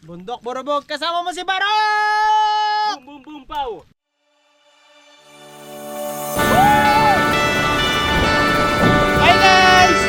Bundok Borobog, kasama mo si Barok! Boom, boom, boom, pow! Hi guys!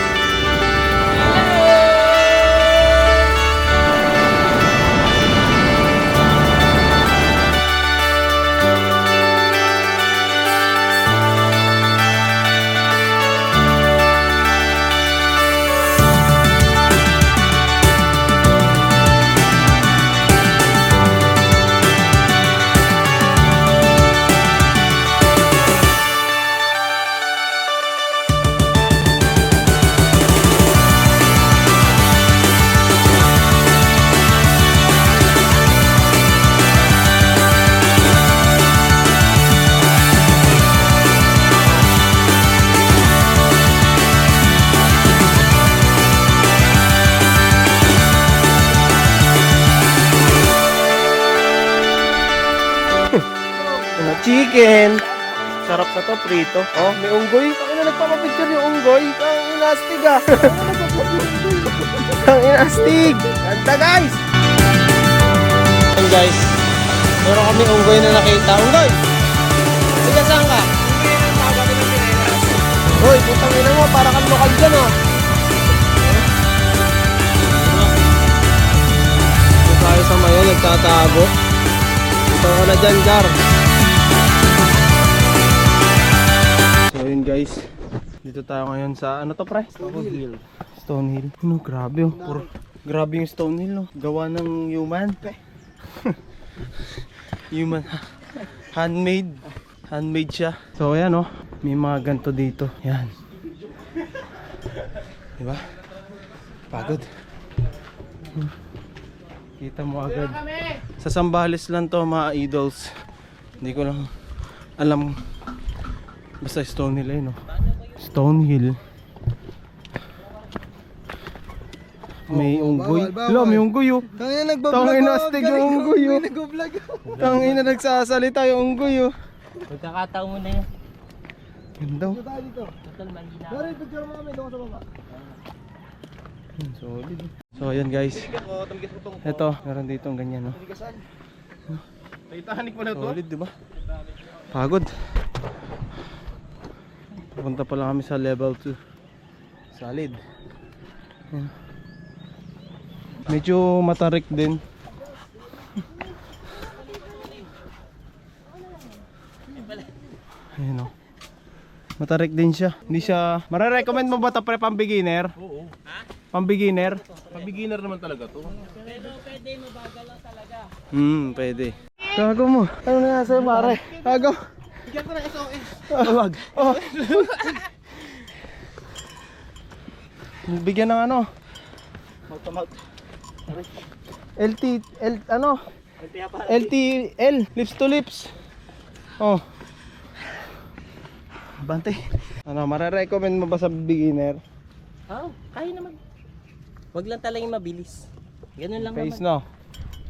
Chicken. Sarap na to, prito. Oh, may unggoy. Ano nagpapapicture yung unggoy? Ang inastig ah. Ang inastig. Ganda guys. Ayan guys. Meron kami unggoy na nakita. Unggoy! Sige, saan ka? Hoy, putang ina mo. Para kang lokal dyan ah. Ito tayo sa mayan. Nagtatago. Ito ka na dyan, Gar. So yun guys, dito tayo ngayon sa ano to pre? Stonehill. Stonehill. Ano, grabe oh. Grabe yung Stonehill oh. Gawa ng human. Human. Handmade. Handmade siya. So ayan oh, may mga ganito dito. Yan. Diba? Pagod. Kita mo agad. Sa Zambales lang to mga idols. Hindi ko lang alam. Basta Stonehill eh no. Stonehill. May unggoy. Hello, may unggoy oh. Tangina nagbablog. Tangina astig yung unggoy oh. Nagbablog. Tangina nagsasalita yung unggoy oh. Pagkakataon mo na yun. Ganda oh. Tayo dito. Total malina. Dari picture mo kami doon sa baba. Solid. So ayan guys. Ito, meron dito ganyan no. Titanic mo na to. Solid, di ba? Pagod. Pupunta pa lang kami sa level 2. Solid. Ayan. Medyo matarik din. Ayan o. Matarik din siya. Hindi siya... Mare-recommend mo ba ito pre pang beginner? Oo. Pang beginner? Pang beginner naman talaga to. Pero pwede, mabagal lang talaga. Pwede. Gago mo. Ano na sa'yo pare? Gago. Bigyan ko na SOS. Wag. Oh. Bigyan ng ano? Mouth to mouth. LTL, lips to lips. Oh. Bante. Ano, mare-recommend mo ba sa beginner? Oo, kaya naman. Wag lang talagang mabilis. Ganun lang Face naman. no.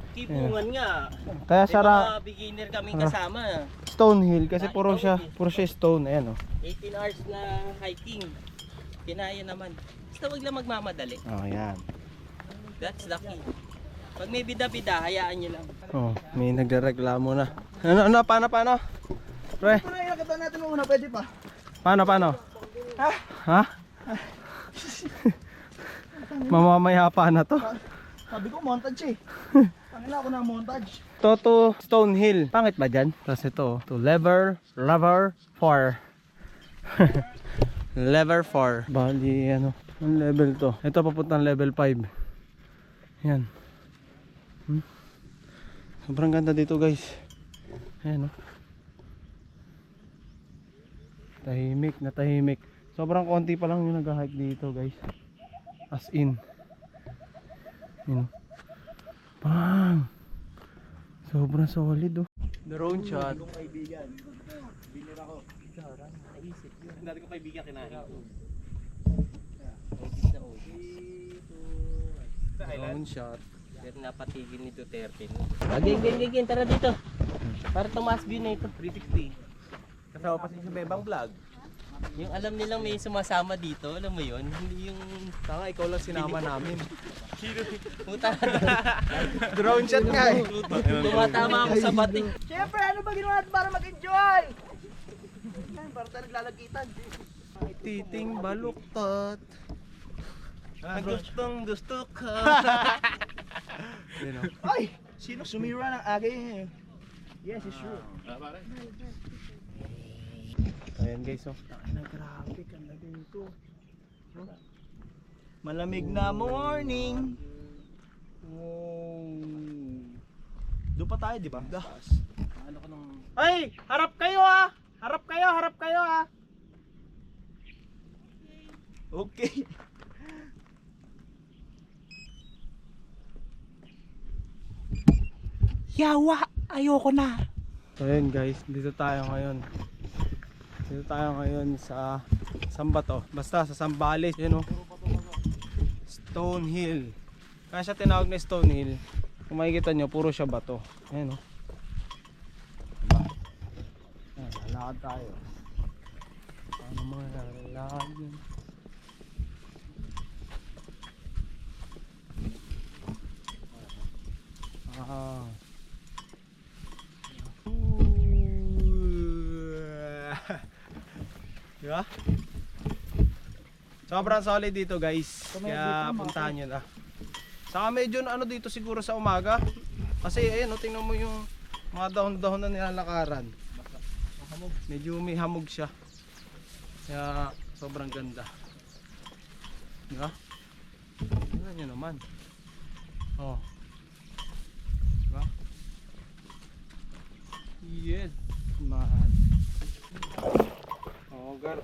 Kipungan nga. Kaya May sara mga beginner kaming kasama. Stonehill kasi puro siya stone. Ayan oh. 18 hours na hiking. Kinaya naman. Basta wag lang magmamadali. Oh, ayan. That's the key. Pag may bida-bida, hayaan nyo lang. Oh, may nagrereklamo na. Paano? Pre, Pero nakita natin muna, pwede pa. paano? Ha? Mamamaya pa na to. Sabi ko montage eh. Tangina ako na montage. To Stonehill. Pangit ba dyan? Tapos ito, to lever 4. Lever 4. Bali, ano, ang level to. Ito papuntang level 5. Yan. Sobrang ganda dito guys. Ayan oh. Tahimik. Sobrang konti pa lang yung nag-hike dito guys. As in. Yun. Bang! Sobrang solid oh. Drone shot. Kaibigan. Binir ako. Naisip yun. Dati ko kaibigan kinahin ko. Obis na obis. Drone shot. Pero napatigil ni Duterte. Again, tara dito. Para tumaas view na ito. 360. Kasama pa si Bebang Vlog. Yung alam nilang may sumasama dito, alam mo yun? Hindi yung... Tanga, ikaw lang sinama namin. Puta. Drone shot nga eh. Tumatama ako sa batik. Siyempre, ano ba ginawa natin para mag-enjoy? Yan, para tayo naglalagitan. Titing baluktot. Gustong gusto ka. Yun o. Ay! Sino sumira ng aking? Yes, it's true. Ayan guys oh. Ay, grabe, ganda din ito. Malamig na morning. Doon pa tayo, di ba? Ano ko nung... Ay! Harap kayo ah! Harap kayo ah! Okay. Yawa! Ayoko na! So ayan guys, dito tayo ngayon. Dito tayo ngayon sa saan ba to? Basta sa Zambales, yun o. Stone Hill. Kaya siya tinawag na Stone Hill. Kung makikita nyo, puro siya bato. Ayan o. Diba? Ayan, lalakad tayo. Ano mga lalakad yun? Ah. Diba? Sobrang solid dito guys. Kaya puntahan nyo na. Saka medyo ano dito siguro sa umaga. Kasi ayun, tingnan mo yung mga dahon-dahon na nilalakaran. Medyo may hamog siya. Kaya sobrang ganda. Diba? Tingnan nyo naman. Oh. Diba? Yes, man. Ogar.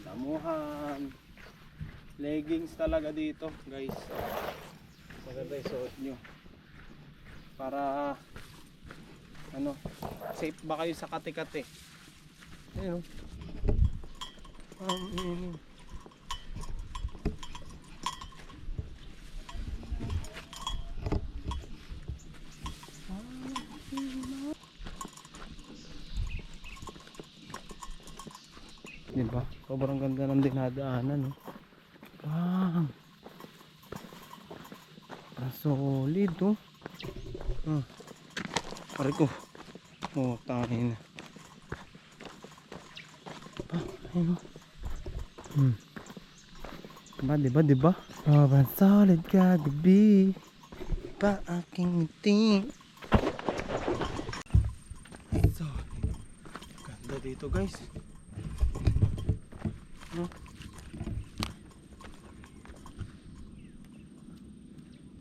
Damuhan. Leggings talaga dito, guys. Maganda isuot nyo. Para ano, safe ba kayo sa kate-kate? Ayun. Ang init. Diba? Sobrang ganda ng dinadaanan, no? Wow! Ang solid, oh. Pare ko. Oh, tangin. Ayun, oh. Diba? Sobrang solid kagabi. Pa aking ngiti. So, ganda dito, guys.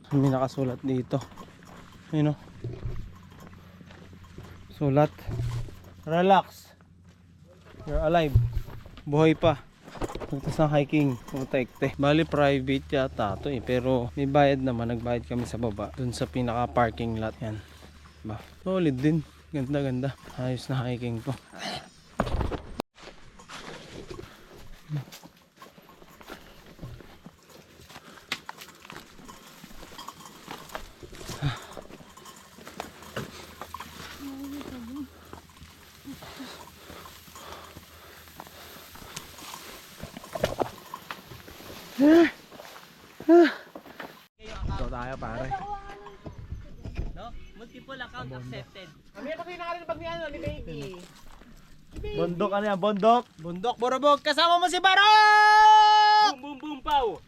May nakasulat dito. Ayun o. Sulat. Relax. You're alive. Buhay pa. Pagtas ng hiking. Protekte. Bali private yata to eh. Pero may bayad naman. Nagbayad kami sa baba. Dun sa pinaka parking lot. Yan. Ba? Solid din. Ganda. Ayos na hiking to. Ito tayo pare. No? Multiple account accepted. Bondok ano yan? Bondok? Bundok Borobog. Kasama mo si Barok! Boom boom boom pow.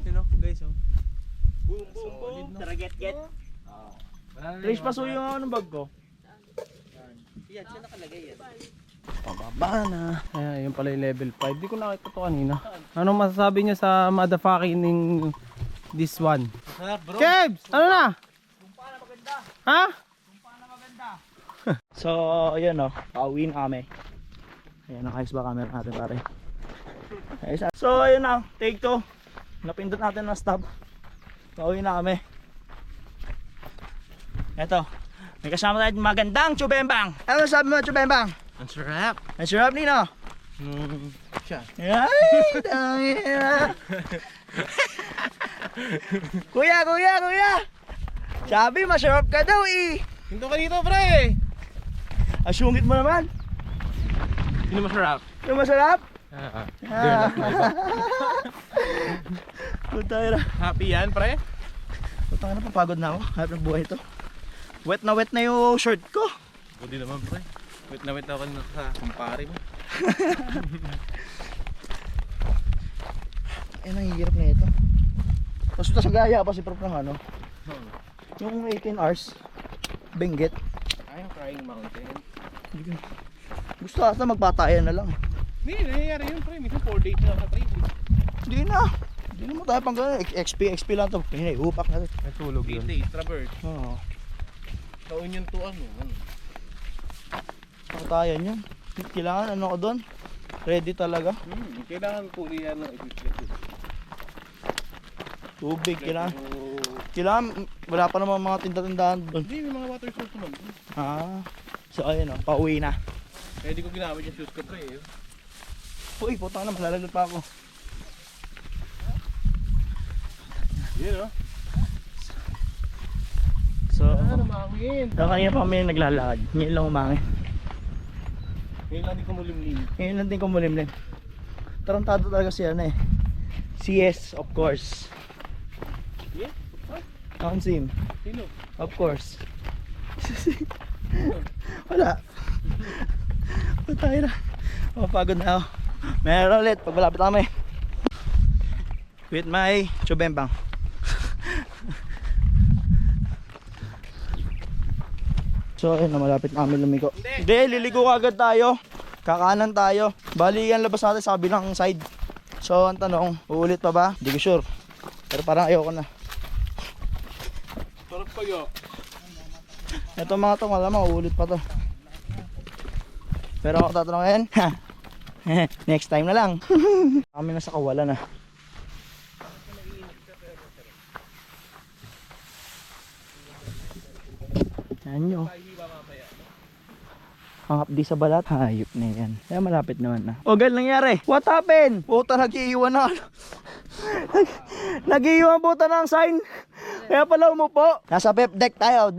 Yun o guys oh. Boom boom boom. Tara get. Trace pasuyo yung anong bag ko. Yan, siya nakalagay yan. Pababa na. Ayan, yun pala yung level 5. Di ko nakita to kanina. Anong masasabi niya sa motherfucking this one? Bro. Kebs! Ano na? Ha? So, ayan o. Pauwi na kami. Ayan, nakayos ba camera natin pare? Ayos. So, ayun na. Take 2. Napindot natin na stop. Pauwi na kami. Eto. May kasama tayo magandang Chubembang. Ano sabi mo, Chubembang? Ang sarap. Ang sarap nino. Siya. Ay, tangina. Kuya. Sabi, masarap ka daw eh. Hinto ka dito pre! Asungit mo naman. Sino masarap? Yung masarap? Puta na. Happy yan, pre? Puta na, papagod na ako. Hanap ng buhay ito. Wet na yung shirt ko. Buti naman, pre. Wait na ako sa kumpare mo. Nanghihirap na ito. Tapos ito sa gaya pa si Prof ng ano. Yung 18 hours. Benguet. Ay, yung Crying Mountain. Gusto ata magpatayan na lang. Hindi, nangyayari yun, pre. Minsan 4 days na sa train. Hindi na. Hindi na mo tayo pang gano'n. XP lang to. Hindi, upak na to. Natulog 8 days, traverse. Oo. Taon yun to ano. Patayan yun. Kailangan ano ko doon. Ready talaga. Kailangan po riyan ng equipment. Tubig. Kailangan. Wala pa naman mga tinda-tindahan doon. Hindi, may mga water source naman. So ayun o. Pauwi na. Kaya di ko ginamit yung shoes ko, pre. Uy, putang na. Malalaglag pa ako. Yun, oh. So, Namangin. kanina pa kami naglalakad. Ngayon lang umangin. Ngayon lang di ko mulimlim. Ngayon lang din kumulimlim. Tarantado talaga siya na eh. CS, of course. Yeah? Sim. Sino? Of course. Wala. Patay na. Pagod na ako. Meron ulit pag malapit kami. With my chubembang. So ayun na, malapit namin lumiko. Hindi, liligo agad tayo. Kakanan tayo. Bali yan labas natin sa kabilang side. So ang tanong, uulit pa ba? Hindi ko sure. Pero parang ayoko na. Sarap kayo. Ito mga to, malamang uulit pa to. Pero ako tatanungin, next time na lang. Kami na sa kawalan na. Yan nyo. Ang hapdi sa balat, hayop na yan. Kaya malapit naman na. O, ganun nangyari. What happened? Puta, nag-iiwan na. Nag-iiwan puta ng sign. Kaya pala umupo. Nasa pep deck tayo.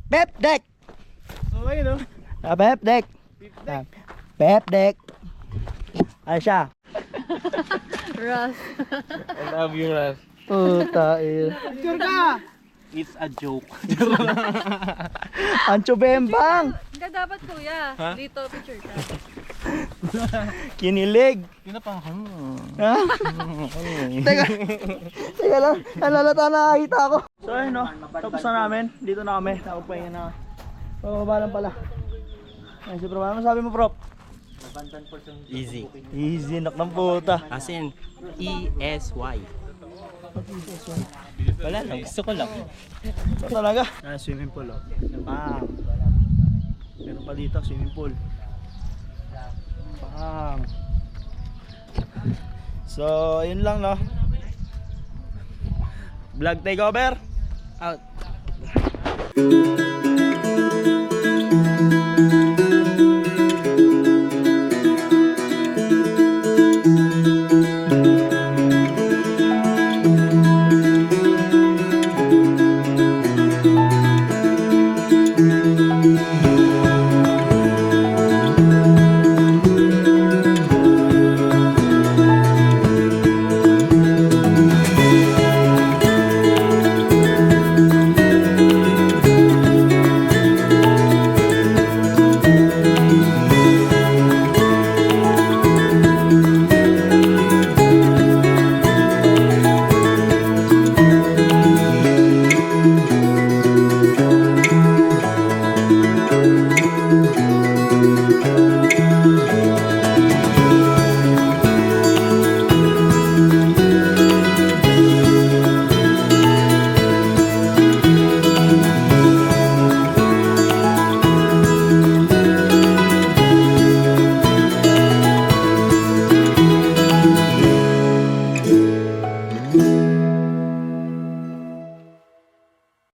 Pep deck. So, ayun, oh. Pep deck. Pep deck. Ano siya? Russ. I love you, Ras. Puta, Picture ka! It's a joke. Ancho Bembang. Ka dapat kuya. Ha? Dito, picture ka. Kinilig. Kinapang ka mo. Ha? Teka lang. Nalalata na nakakita ako. So ayun no. Tapos na namin. Dito na kami. Nakapagpahinga na. Pababa lang pala. Ayun si Prof. Ano sabi mo, Prof? Easy. Easy, nak ng puta. As in, ESY. Wala lang, gusto ko lang. Ito talaga. Swimming pool oh. Bam. Meron pa dito, swimming pool. Bam. So, yun lang no. Vlog takeover. Out.